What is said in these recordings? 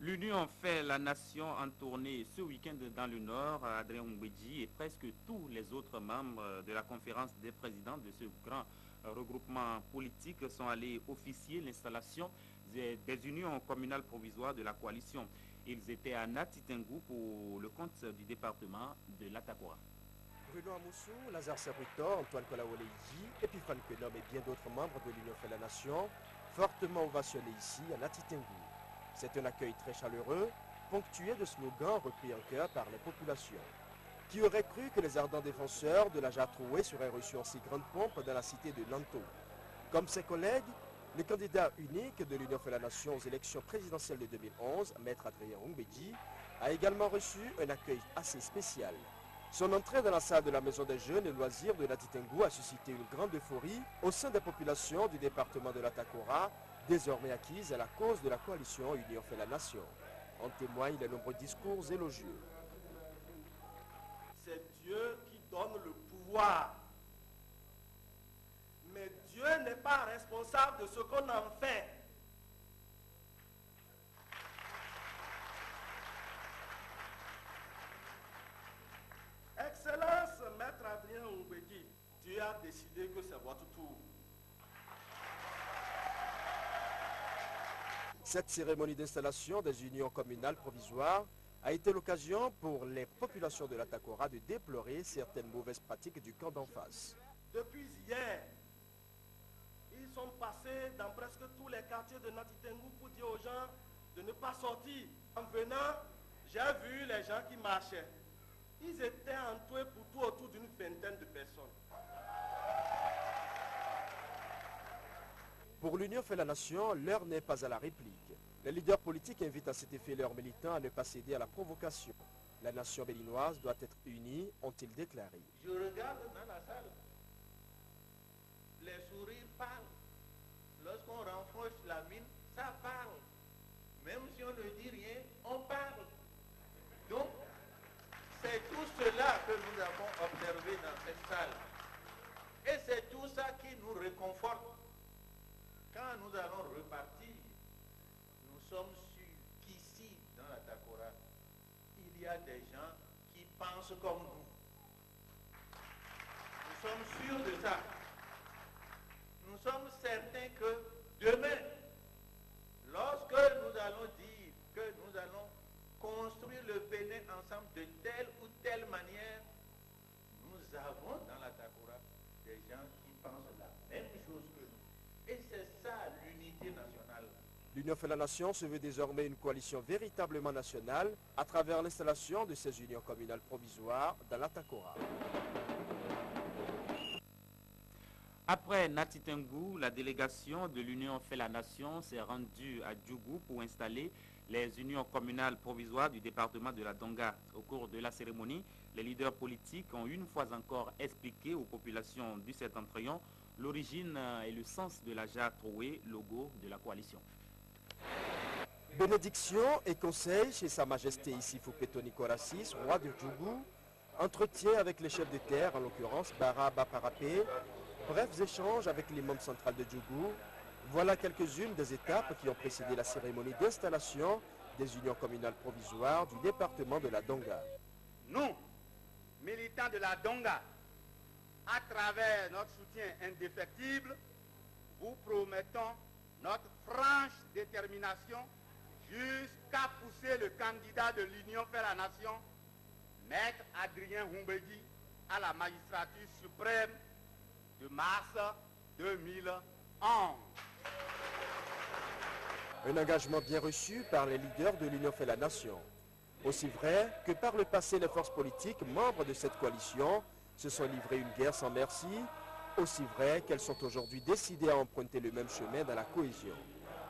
L'Union fait la nation en tournée ce week-end dans le Nord. Adrien Oumbedji et presque tous les autres membres de la conférence des présidents de ce grand regroupement politique sont allés officier l'installation des unions communales provisoires de la coalition. Ils étaient à Natitengu pour le compte du département de l'Atakora. Bruno Amoussou, Lazare Serruito, Antoine Kolawoleiji, Epiphane Kwenom et bien d'autres membres de l'Union fait la nation, fortement ovationnés ici à Natitengu. C'est un accueil très chaleureux, ponctué de slogans repris en chœur par les populations. Qui aurait cru que les ardents défenseurs de la Jatroué seraient reçus en si grande pompe dans la cité de Nanto? Comme ses collègues, le candidat unique de l'Union fait la nation aux élections présidentielles de 2011, Maître Adrien Oumbedji, a également reçu un accueil assez spécial. Son entrée dans la salle de la Maison des Jeunes et Loisirs de Natitengu a suscité une grande euphorie au sein des populations du département de l'Atakora, désormais acquise à la cause de la coalition Union fait la nation. En témoignent les nombreux discours élogieux. C'est Dieu qui donne le pouvoir. Mais Dieu n'est pas responsable de ce qu'on en fait. Excellence, Maître Adrien Oumbedji, Dieu a décidé que c'est votre tour. Cette cérémonie d'installation des unions communales provisoires a été l'occasion pour les populations de l'Atakora de déplorer certaines mauvaises pratiques du camp d'en face. Depuis hier, ils sont passés dans presque tous les quartiers de Natitengu pour dire aux gens de ne pas sortir. En venant, j'ai vu les gens qui marchaient. Ils étaient entourés pour tout autour d'une vingtaine de personnes. Pour l'Union fait la nation, l'heure n'est pas à la réplique. Les leaders politiques invitent à cet effet leurs militants à ne pas céder à la provocation. La nation béninoise doit être unie, ont-ils déclaré. Je regarde dans la salle. Les sourires parlent. Lorsqu'on renforce la mine, ça parle. Même si on ne dit rien, on parle. Donc, c'est tout cela que nous avons observé dans cette salle. Et c'est tout ça qui nous réconforte. Quand nous allons repartir, nous sommes sûrs qu'ici, dans la Takora, il y a des gens qui pensent comme nous. Nous sommes sûrs de ça. Nous sommes certains que demain, lorsque nous allons dire que nous allons construire le Bénin ensemble de telle ou telle manière, nous avons dans la Takora des gens qui pensent la même chose que nous. Et c'est ça l'unité nationale. L'Union fait la nation se veut désormais une coalition véritablement nationale à travers l'installation de ces unions communales provisoires dans l'Atakora. Après Natitengu, la délégation de l'Union fait la nation s'est rendue à Djougou pour installer les unions communales provisoires du département de la Donga. Au cours de la cérémonie, les leaders politiques ont une fois encore expliqué aux populations du septentrion l'origine et le sens de la Jatroué, logo de la coalition. Bénédiction et conseil chez Sa Majesté Issifou Pétoni Korassis, roi de Djougou, entretien avec les chefs de terre, en l'occurrence Bara Baparapé, brefs échanges avec l'imam central de Djougou. Voilà quelques-unes des étapes qui ont précédé la cérémonie d'installation des unions communales provisoires du département de la Donga. Nous, militants de la Donga, à travers notre soutien indéfectible, vous promettons notre franche détermination jusqu'à pousser le candidat de l'Union fait la nation, Maître Adrien Oumbedji, à la magistrature suprême de mars 2011. Un engagement bien reçu par les leaders de l'Union fait la nation. Aussi vrai que par le passé, les forces politiques membres de cette coalition se sont livrées une guerre sans merci, aussi vrai qu'elles sont aujourd'hui décidées à emprunter le même chemin dans la cohésion.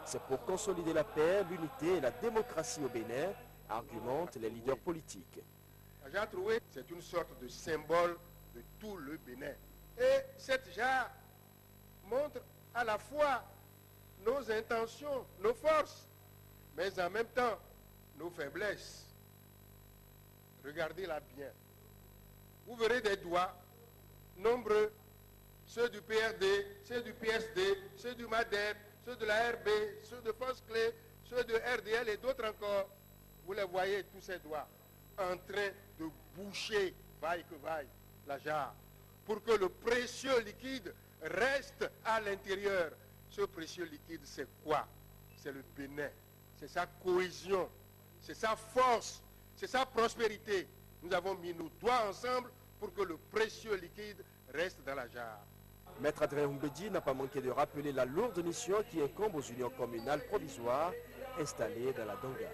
C'est pour consolider la paix, l'unité et la démocratie au Bénin, argumentent les leaders politiques. La Jatroué, c'est une sorte de symbole de tout le Bénin. Et cette jarre montre à la fois nos intentions, nos forces, mais en même temps nos faiblesses. Regardez-la bien. Vous verrez des doigts nombreux, ceux du PRD, ceux du PSD, ceux du MADEP, ceux de la RB, ceux de Force Clé, ceux de RDL et d'autres encore, vous les voyez, tous ces doigts, en train de boucher, vaille que vaille, la jarre, pour que le précieux liquide reste à l'intérieur. Ce précieux liquide, c'est quoi? C'est le Bénin, c'est sa cohésion, c'est sa force, c'est sa prospérité. Nous avons mis nos doigts ensemble pour que le précieux liquide reste dans la jarre. Maître Adrien Humbedi n'a pas manqué de rappeler la lourde mission qui incombe aux unions communales provisoires installées dans la Donga.